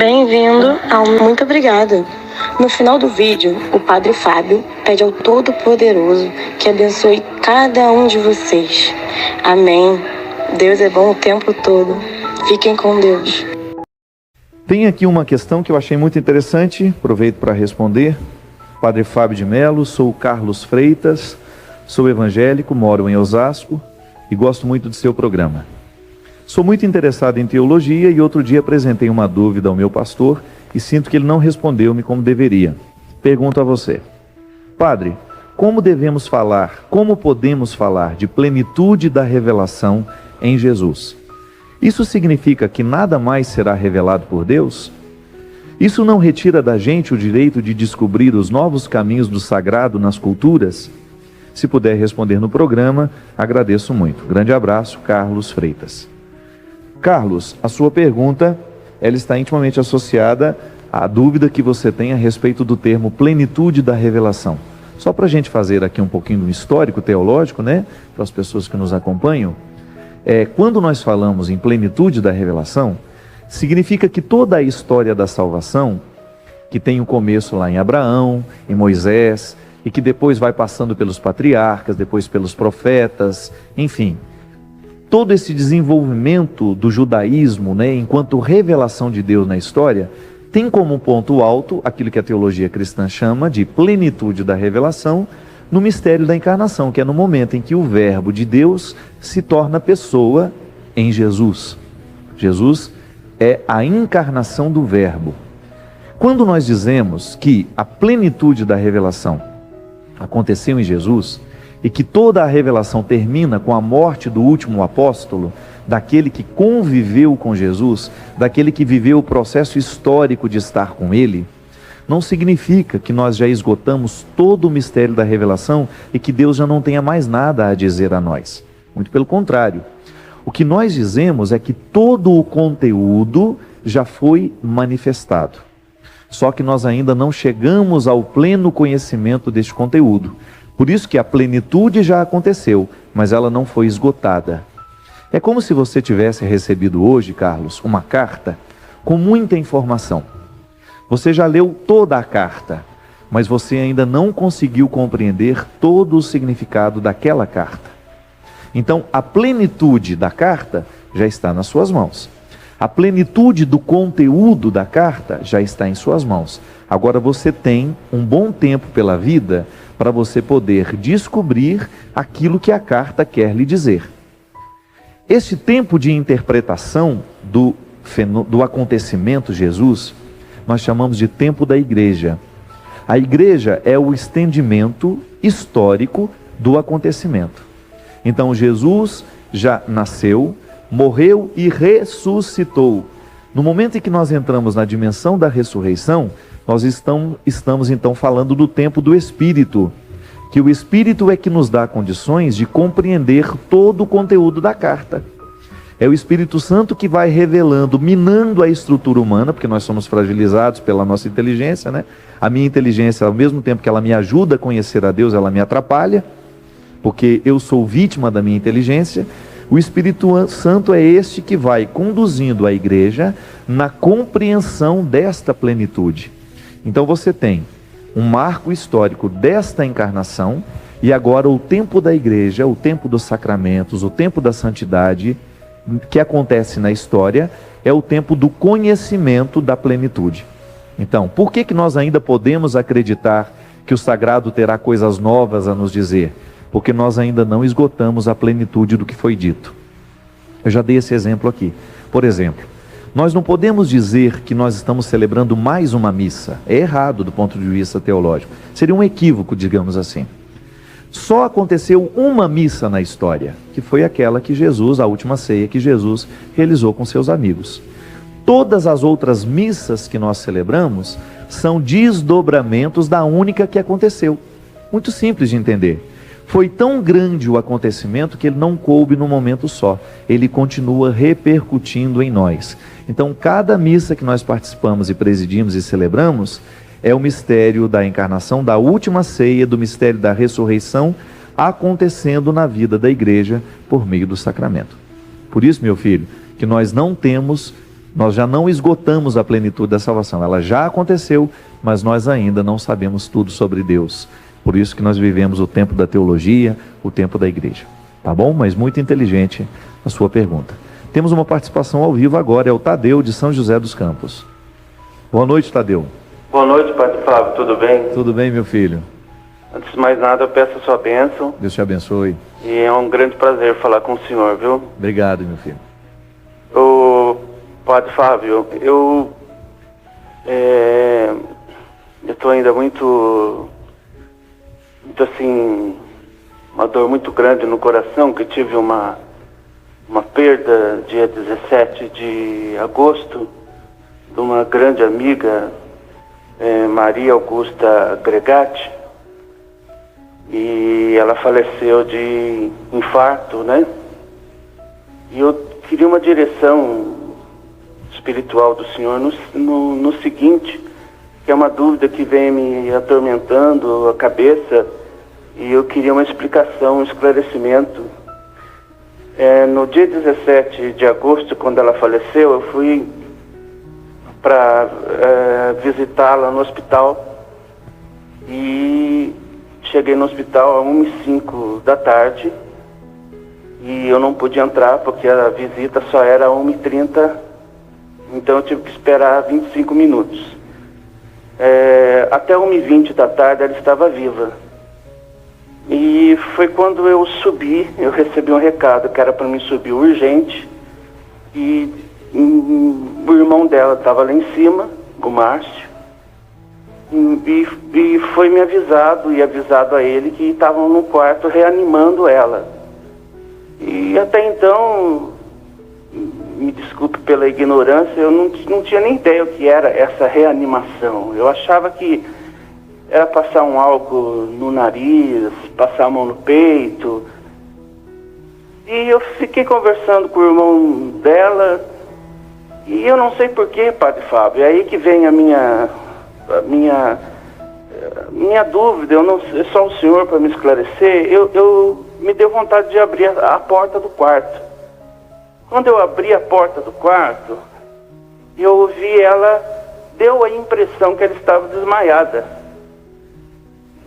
Bem-vindo ao Muito Obrigada. No final do vídeo, o Padre Fábio pede ao Todo-Poderoso que abençoe cada um de vocês. Amém. Deus é bom o tempo todo. Fiquem com Deus. Tem aqui uma questão que eu achei muito interessante, aproveito para responder. Padre Fábio de Melo, sou o Carlos Freitas, sou evangélico, moro em Osasco e gosto muito do seu programa. Sou muito interessado em teologia e outro dia apresentei uma dúvida ao meu pastor e sinto que ele não respondeu-me como deveria. Pergunto a você, Padre, como podemos falar de plenitude da revelação em Jesus? Isso significa que nada mais será revelado por Deus? Isso não retira da gente o direito de descobrir os novos caminhos do sagrado nas culturas? Se puder responder no programa, agradeço muito. Grande abraço, Carlos Freitas. Carlos, a sua pergunta, ela está intimamente associada à dúvida que você tem a respeito do termo plenitude da revelação. Só para a gente fazer aqui um pouquinho do histórico teológico, né, para as pessoas que nos acompanham, quando nós falamos em plenitude da revelação, significa que toda a história da salvação, que tem um começo lá em Abraão, em Moisés, e que depois vai passando pelos patriarcas, depois pelos profetas, enfim, todo esse desenvolvimento do judaísmo, né, enquanto revelação de Deus na história, tem como ponto alto aquilo que a teologia cristã chama de plenitude da revelação no mistério da encarnação, que é no momento em que o Verbo de Deus se torna pessoa em Jesus. Jesus é a encarnação do Verbo. Quando nós dizemos que a plenitude da revelação aconteceu em Jesus, e que toda a revelação termina com a morte do último apóstolo, daquele que conviveu com Jesus, daquele que viveu o processo histórico de estar com ele, não significa que nós já esgotamos todo o mistério da revelação e que Deus já não tenha mais nada a dizer a nós. Muito pelo contrário. O que nós dizemos é que todo o conteúdo já foi manifestado. Só que nós ainda não chegamos ao pleno conhecimento deste conteúdo. Por isso que a plenitude já aconteceu, mas ela não foi esgotada. É como se você tivesse recebido hoje, Carlos, uma carta com muita informação. Você já leu toda a carta, mas você ainda não conseguiu compreender todo o significado daquela carta. Então, a plenitude da carta já está nas suas mãos. A plenitude do conteúdo da carta já está em suas mãos. Agora você tem um bom tempo pela vida para você poder descobrir aquilo que a carta quer lhe dizer. Esse tempo de interpretação do acontecimento Jesus, nós chamamos de tempo da igreja. A igreja é o estendimento histórico do acontecimento. Então Jesus já nasceu, morreu e ressuscitou. No momento em que nós entramos na dimensão da ressurreição, nós estamos então falando do tempo do Espírito, que o Espírito é que nos dá condições de compreender todo o conteúdo da carta. É o Espírito Santo que vai revelando, minando a estrutura humana, porque nós somos fragilizados pela nossa inteligência, né? A minha inteligência, ao mesmo tempo que ela me ajuda a conhecer a Deus, ela me atrapalha, porque eu sou vítima da minha inteligência. O Espírito Santo é este que vai conduzindo a igreja na compreensão desta plenitude. Então você tem um marco histórico desta encarnação e agora o tempo da igreja, o tempo dos sacramentos, o tempo da santidade que acontece na história é o tempo do conhecimento da plenitude. Então, por que nós ainda podemos acreditar que o sagrado terá coisas novas a nos dizer? Porque nós ainda não esgotamos a plenitude do que foi dito. Eu já dei esse exemplo aqui. Por exemplo, nós não podemos dizer que nós estamos celebrando mais uma missa. É errado do ponto de vista teológico. Seria um equívoco, digamos assim. Só aconteceu uma missa na história, que foi aquela que Jesus, a última ceia que Jesus realizou com seus amigos. Todas as outras missas que nós celebramos são desdobramentos da única que aconteceu. Muito simples de entender. Foi tão grande o acontecimento que ele não coube num momento só. Ele continua repercutindo em nós. Então, cada missa que nós participamos e presidimos e celebramos é o mistério da encarnação, da última ceia, do mistério da ressurreição, acontecendo na vida da igreja por meio do sacramento. Por isso, meu filho, que nós não temos Nós já não esgotamos a plenitude da salvação. Ela já aconteceu, mas nós ainda não sabemos tudo sobre Deus. Por isso que nós vivemos o tempo da teologia, o tempo da igreja. Tá bom? Mas muito inteligente a sua pergunta. Temos uma participação ao vivo agora, é o Tadeu de São José dos Campos. Boa noite, Tadeu. Boa noite, Padre Fábio, tudo bem? Tudo bem, meu filho? Antes de mais nada, eu peço a sua bênção. Deus te abençoe. E é um grande prazer falar com o senhor, viu? Obrigado, meu filho. Ô, Padre Fábio, eu estou ainda muito assim, uma dor muito grande no coração, que tive uma perda dia 17 de agosto de uma grande amiga, Maria Augusta Gregatti, e ela faleceu de infarto, né? E eu queria uma direção espiritual do senhor no seguinte, que é uma dúvida que vem me atormentando a cabeça, e eu queria uma explicação, um esclarecimento. No dia 17 de agosto, quando ela faleceu, eu fui para visitá-la no hospital, e cheguei no hospital às 1h05 da tarde, e eu não pude entrar porque a visita só era às 1h30, então eu tive que esperar 25 minutos. Até 1h20 da tarde ela estava viva. E foi quando eu subi, eu recebi um recado que era para mim subir urgente, e o irmão dela estava lá em cima, o Márcio, e foi me avisado a ele que estavam no quarto reanimando ela. E até então, me desculpe pela ignorância, eu não tinha nem ideia o que era essa reanimação. Eu achava que era passar um álcool no nariz, passar a mão no peito. E eu fiquei conversando com o irmão dela, e eu não sei porquê, Padre Fábio, é aí que vem a minha dúvida, eu não, é só o senhor para me esclarecer. Eu me deu vontade de abrir a porta do quarto. Quando eu abri a porta do quarto, eu ouvi ela, deu a impressão que ela estava desmaiada.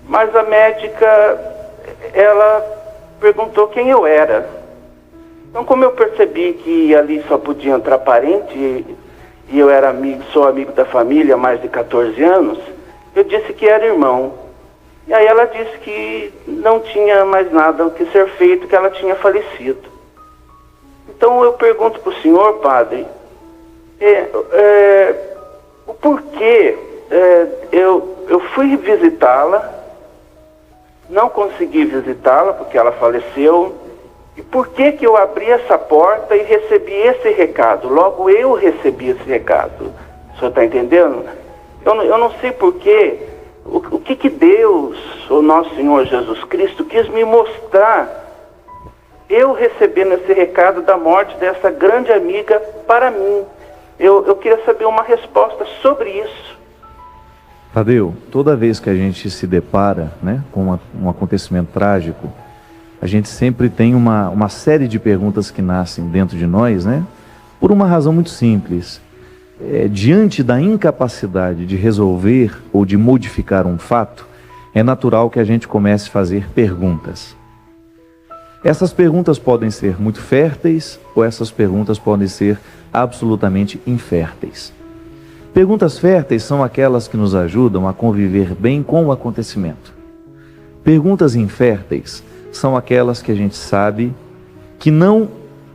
Mas a médica, ela perguntou quem eu era. Então, como eu percebi que ali só podia entrar parente, e eu era sou amigo da família há mais de 14 anos, eu disse que era irmão. E aí ela disse que não tinha mais nada o que ser feito, que ela tinha falecido. Então eu pergunto para o senhor, padre, o porquê eu fui visitá-la, não consegui visitá-la porque ela faleceu, e por que eu abri essa porta e recebi esse recado? Logo eu recebi esse recado. O senhor está entendendo? Eu não sei porquê, o que Deus, o nosso Senhor Jesus Cristo, quis me mostrar, eu recebendo esse recado da morte dessa grande amiga para mim. Eu queria saber uma resposta sobre isso. Tadeu, toda vez que a gente se depara, né, com um acontecimento trágico, a gente sempre tem uma série de perguntas que nascem dentro de nós, né, por uma razão muito simples. Diante da incapacidade de resolver ou de modificar um fato, é natural que a gente comece a fazer perguntas. Essas perguntas podem ser muito férteis ou essas perguntas podem ser absolutamente inférteis. Perguntas férteis são aquelas que nos ajudam a conviver bem com o acontecimento. Perguntas inférteis são aquelas que a gente sabe que não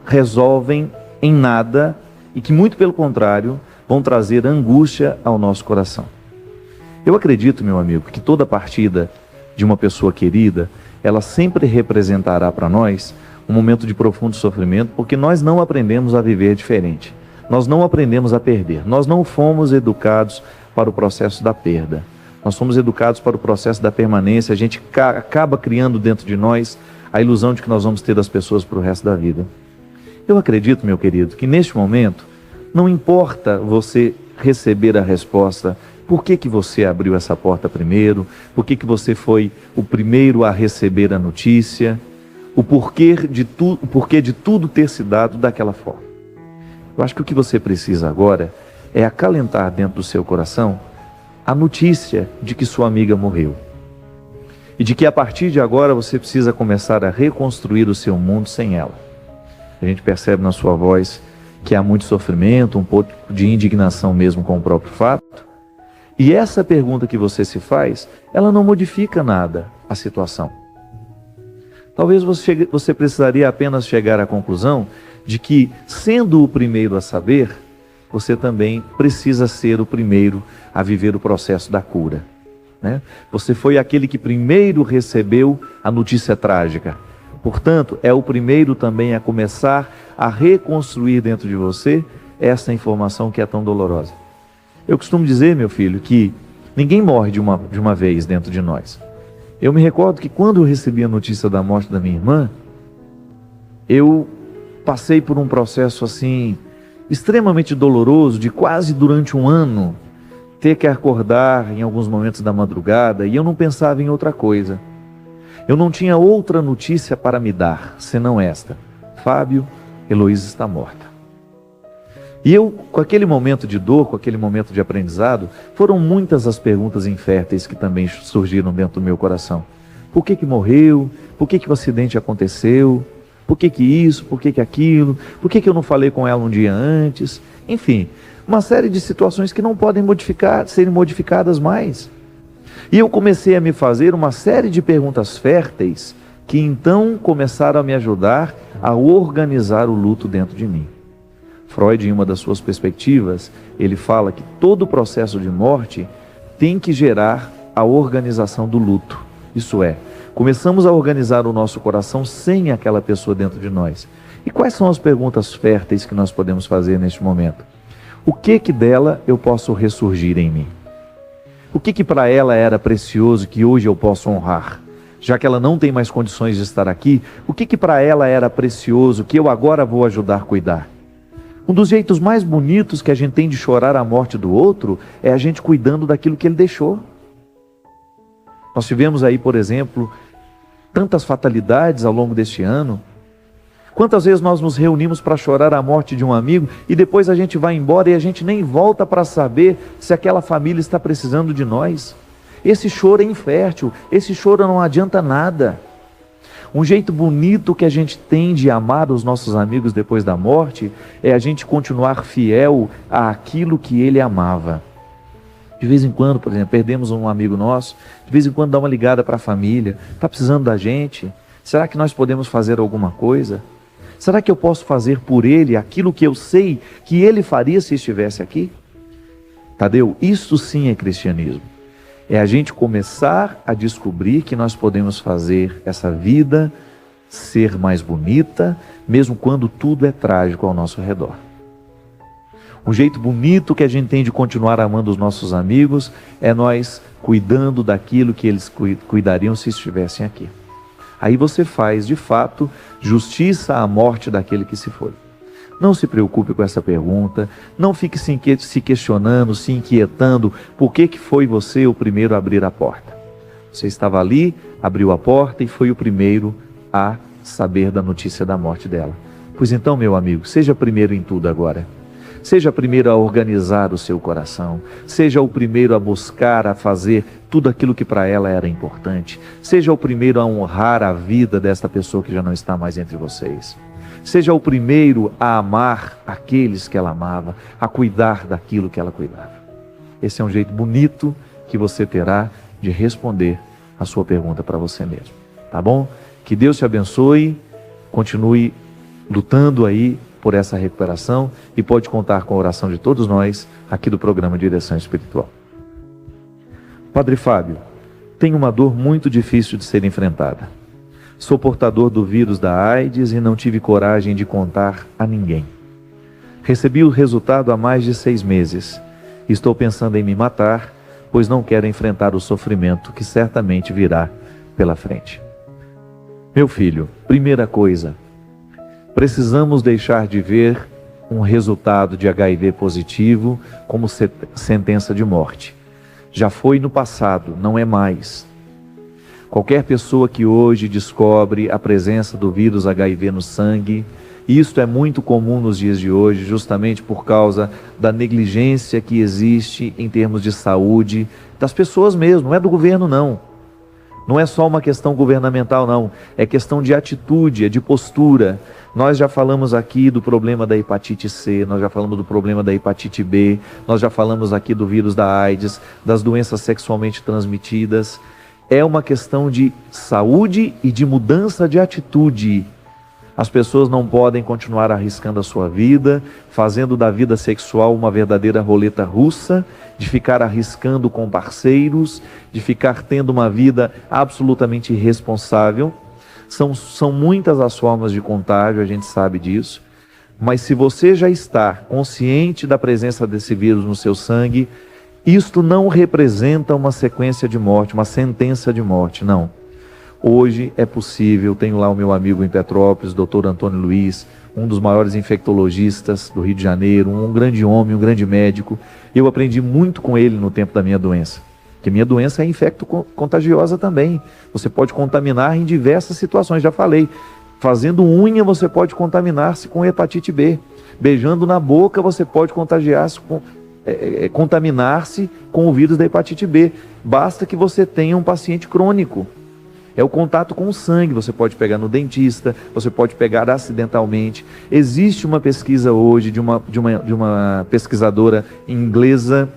resolvem em nada e que, muito pelo contrário, vão trazer angústia ao nosso coração. Eu acredito, meu amigo, que toda partida de uma pessoa querida, ela sempre representará para nós um momento de profundo sofrimento, porque nós não aprendemos a viver diferente. Nós não aprendemos a perder. Nós não fomos educados para o processo da perda. Nós fomos educados para o processo da permanência. A gente acaba criando dentro de nós a ilusão de que nós vamos ter das pessoas para o resto da vida. Eu acredito, meu querido, que neste momento, não importa você receber a resposta, por que você abriu essa porta primeiro, por que você foi o primeiro a receber a notícia, o porquê de tudo ter se dado daquela forma. Eu acho que o que você precisa agora é acalentar dentro do seu coração a notícia de que sua amiga morreu. E de que a partir de agora você precisa começar a reconstruir o seu mundo sem ela. A gente percebe na sua voz que há muito sofrimento, um pouco de indignação mesmo com o próprio fato. E essa pergunta que você se faz, ela não modifica nada a situação. Talvez você precisaria apenas chegar à conclusão de que, sendo o primeiro a saber, você também precisa ser o primeiro a viver o processo da cura, né? Você foi aquele que primeiro recebeu a notícia trágica. Portanto, é o primeiro também a começar a reconstruir dentro de você essa informação que é tão dolorosa. Eu costumo dizer, meu filho, que ninguém morre de uma vez dentro de nós. Eu me recordo que quando eu recebi a notícia da morte da minha irmã, eu passei por um processo assim extremamente doloroso, de quase durante um ano ter que acordar em alguns momentos da madrugada, e eu não pensava em outra coisa. Eu não tinha outra notícia para me dar, senão esta: Fábio, Heloísa está morta. E eu, com aquele momento de dor, com aquele momento de aprendizado, foram muitas as perguntas inférteis que também surgiram dentro do meu coração. Por que morreu? Por que o acidente aconteceu? Por que isso? Por que aquilo? Por que eu não falei com ela um dia antes? Enfim, uma série de situações que não podem serem modificadas mais. E eu comecei a me fazer uma série de perguntas férteis que então começaram a me ajudar a organizar o luto dentro de mim. Freud, em uma das suas perspectivas, ele fala que todo o processo de morte tem que gerar a organização do luto. Isso é, começamos a organizar o nosso coração sem aquela pessoa dentro de nós. E quais são as perguntas férteis que nós podemos fazer neste momento? O que dela eu posso ressurgir em mim? O que para ela era precioso que hoje eu posso honrar? Já que ela não tem mais condições de estar aqui, o que para ela era precioso que eu agora vou ajudar a cuidar? Um dos jeitos mais bonitos que a gente tem de chorar a morte do outro é a gente cuidando daquilo que ele deixou. Nós tivemos aí, por exemplo, tantas fatalidades ao longo deste ano. Quantas vezes nós nos reunimos para chorar a morte de um amigo e depois a gente vai embora e a gente nem volta para saber se aquela família está precisando de nós. Esse choro é infértil, esse choro não adianta nada. Um jeito bonito que a gente tem de amar os nossos amigos depois da morte é a gente continuar fiel àquilo que ele amava. De vez em quando, por exemplo, perdemos um amigo nosso, de vez em quando dá uma ligada para a família, está precisando da gente? Será que nós podemos fazer alguma coisa? Será que eu posso fazer por ele aquilo que eu sei que ele faria se estivesse aqui? Tadeu, isso sim é cristianismo. É a gente começar a descobrir que nós podemos fazer essa vida ser mais bonita, mesmo quando tudo é trágico ao nosso redor. Um jeito bonito que a gente tem de continuar amando os nossos amigos é nós cuidando daquilo que eles cuidariam se estivessem aqui. Aí você faz, de fato, justiça à morte daquele que se foi. Não se preocupe com essa pergunta, não fique se questionando, se inquietando, por que foi você o primeiro a abrir a porta. Você estava ali, abriu a porta e foi o primeiro a saber da notícia da morte dela. Pois então, meu amigo, seja primeiro em tudo agora. Seja o primeiro a organizar o seu coração, seja o primeiro a buscar, a fazer tudo aquilo que para ela era importante, seja o primeiro a honrar a vida desta pessoa que já não está mais entre vocês. Seja o primeiro a amar aqueles que ela amava, a cuidar daquilo que ela cuidava. Esse é um jeito bonito que você terá de responder a sua pergunta para você mesmo. Tá bom? Que Deus te abençoe, continue lutando aí por essa recuperação e pode contar com a oração de todos nós aqui do programa Direção Espiritual. Padre Fábio, tenho uma dor muito difícil de ser enfrentada. Sou portador do vírus da AIDS e não tive coragem de contar a ninguém. Recebi o resultado há mais de 6 meses. Estou pensando em me matar, pois não quero enfrentar o sofrimento que certamente virá pela frente. Meu filho, primeira coisa, precisamos deixar de ver um resultado de HIV positivo como sentença de morte. Já foi no passado, não é mais. Qualquer pessoa que hoje descobre a presença do vírus HIV no sangue E isto é muito comum nos dias de hoje, justamente por causa da negligência que existe em termos de saúde das pessoas mesmo, não é do governo não. Não é só uma questão governamental não, é questão de atitude, é de postura. Nós já falamos aqui do problema da hepatite C, nós já falamos do problema da hepatite B, nós já falamos aqui do vírus da AIDS, das doenças sexualmente transmitidas. É uma questão de saúde e de mudança de atitude. As pessoas não podem continuar arriscando a sua vida, fazendo da vida sexual uma verdadeira roleta russa, de ficar arriscando com parceiros, de ficar tendo uma vida absolutamente irresponsável. São muitas as formas de contágio, a gente sabe disso. Mas se você já está consciente da presença desse vírus no seu sangue, isto não representa uma sequência de morte, uma sentença de morte, não. Hoje é possível, tenho lá o meu amigo em Petrópolis, Dr. Antônio Luiz, um dos maiores infectologistas do Rio de Janeiro, um grande homem, um grande médico. Eu aprendi muito com ele no tempo da minha doença, porque minha doença é infecto-contagiosa também. Você pode contaminar em diversas situações, já falei. Fazendo unha você pode contaminar-se com hepatite B. Beijando na boca você pode contaminar-se com o vírus da hepatite B. Basta que você tenha um paciente crônico. É o contato com o sangue, você pode pegar no dentista, você pode pegar acidentalmente. Existe uma pesquisa hoje de uma pesquisadora inglesa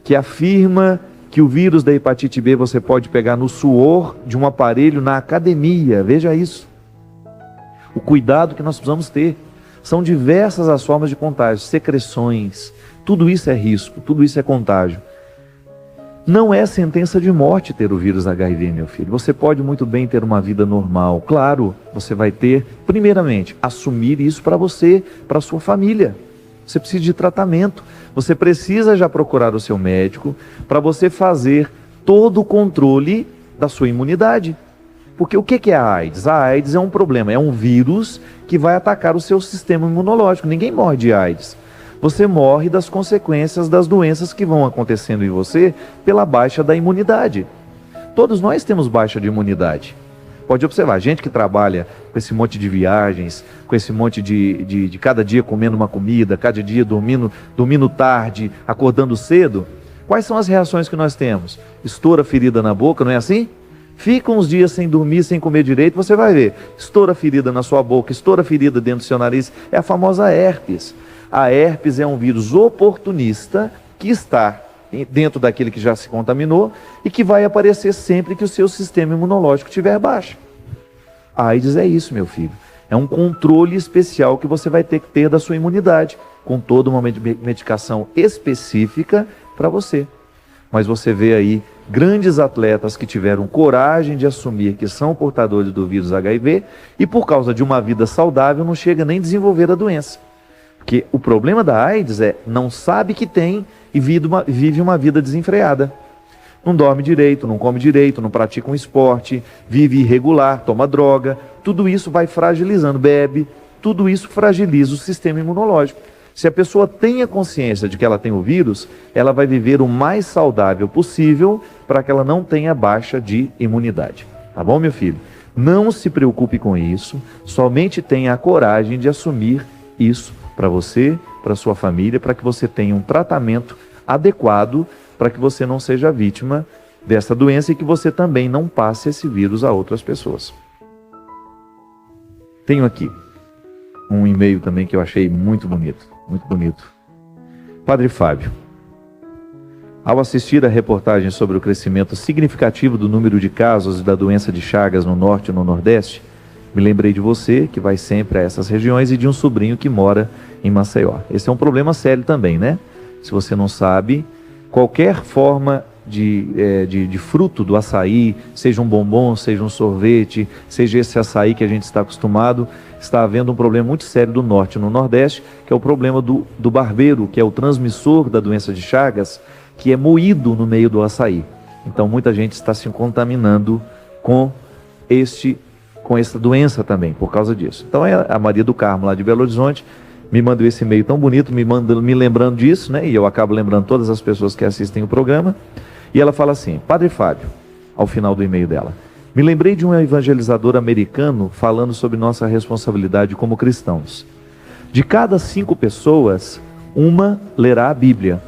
que afirma que o vírus da hepatite B você pode pegar no suor de um aparelho na academia. Veja isso. O cuidado que nós precisamos ter. São diversas as formas de contágio, secreções, tudo isso é risco, tudo isso é contágio. Não é sentença de morte ter o vírus HIV, meu filho. Você pode muito bem ter uma vida normal. Claro, você vai ter, primeiramente, assumir isso para você, para a sua família. Você precisa de tratamento. Você precisa já procurar o seu médico para você fazer todo o controle da sua imunidade. Porque o que é a AIDS? A AIDS é um problema, é um vírus que vai atacar o seu sistema imunológico. Ninguém morre de AIDS. Você morre das consequências das doenças que vão acontecendo em você pela baixa da imunidade. Todos nós temos baixa de imunidade. Pode observar, gente que trabalha com esse monte de viagens, com esse monte de cada dia comendo uma comida, cada dia dormindo tarde, acordando cedo. Quais são as reações que nós temos? Estoura ferida na boca, não é assim? Fica uns dias sem dormir, sem comer direito, você vai ver. Estoura ferida na sua boca, estoura ferida dentro do seu nariz. É a famosa herpes. A herpes é um vírus oportunista que está dentro daquele que já se contaminou e que vai aparecer sempre que o seu sistema imunológico estiver baixo. A AIDS é isso, meu filho. É um controle especial que você vai ter que ter da sua imunidade, com toda uma medicação específica para você. Mas você vê aí grandes atletas que tiveram coragem de assumir que são portadores do vírus HIV e por causa de uma vida saudável não chega nem a desenvolver a doença. Porque o problema da AIDS é não sabe que tem e vive uma vida desenfreada. Não dorme direito, não come direito, não pratica um esporte, vive irregular, toma droga. Tudo isso vai fragilizando, bebe. Tudo isso fragiliza o sistema imunológico. Se a pessoa tem a consciência de que ela tem o vírus, ela vai viver o mais saudável possível para que ela não tenha baixa de imunidade. Tá bom, meu filho? Não se preocupe com isso, somente tenha a coragem de assumir isso para você, para sua família, para que você tenha um tratamento adequado, para que você não seja vítima dessa doença e que você também não passe esse vírus a outras pessoas. Tenho aqui um e-mail também que eu achei muito bonito, muito bonito. Padre Fábio, ao assistir a reportagem sobre o crescimento significativo do número de casos da doença de Chagas no Norte e no Nordeste, me lembrei de você, que vai sempre a essas regiões, e de um sobrinho que mora em Maceió. Esse é um problema sério também, né? Se você não sabe, qualquer forma de fruto do açaí, seja um bombom, seja um sorvete, seja esse açaí que a gente está acostumado, está havendo um problema muito sério do Norte e no Nordeste, que é o problema do barbeiro, que é o transmissor da doença de Chagas, que é moído no meio do açaí. Então muita gente está se contaminando com essa doença também, por causa disso. Então a Maria do Carmo, lá de Belo Horizonte, me mandou esse e-mail tão bonito, me lembrando disso, né? E eu acabo lembrando todas as pessoas que assistem o programa. E ela fala assim: Padre Fábio, ao final do e-mail dela, me lembrei de um evangelizador americano falando sobre nossa responsabilidade como cristãos. De cada 5 pessoas, uma lerá a Bíblia,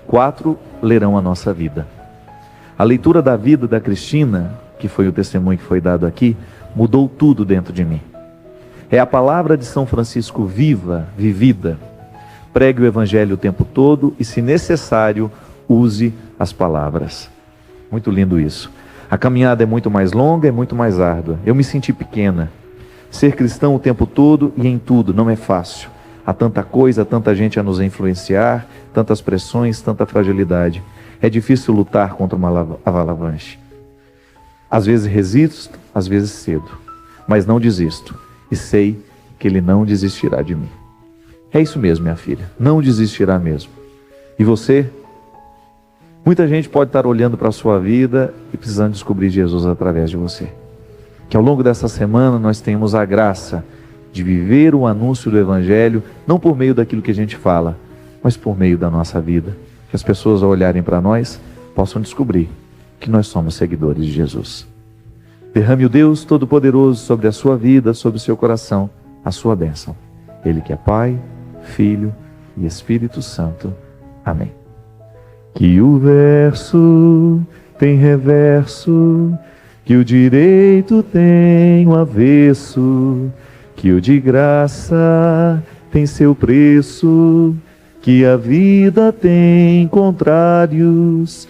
4 lerão a nossa vida. A leitura da vida da Cristina, que foi o testemunho que foi dado aqui, mudou tudo dentro de mim. É a palavra de São Francisco viva, vivida. Pregue o Evangelho o tempo todo e, se necessário, use as palavras. Muito lindo isso. A caminhada é muito mais longa, é muito mais árdua. Eu me senti pequena. Ser cristão o tempo todo e em tudo não é fácil. Há tanta coisa, tanta gente a nos influenciar, tantas pressões, tanta fragilidade. É difícil lutar contra uma avalanche. Às vezes resisto, às vezes cedo. Mas não desisto. E sei que Ele não desistirá de mim. É isso mesmo, minha filha. Não desistirá mesmo. E você? Muita gente pode estar olhando para a sua vida e precisando descobrir Jesus através de você. Que ao longo dessa semana nós tenhamos a graça de viver o anúncio do Evangelho, não por meio daquilo que a gente fala, mas por meio da nossa vida. Que as pessoas, ao olharem para nós, possam descobrir que nós somos seguidores de Jesus. Derrame o Deus Todo-Poderoso sobre a sua vida, sobre o seu coração, a sua bênção. Ele que é Pai, Filho e Espírito Santo. Amém. Que o verso tem reverso, que o direito tem o avesso, que o de graça tem seu preço, que a vida tem contrários,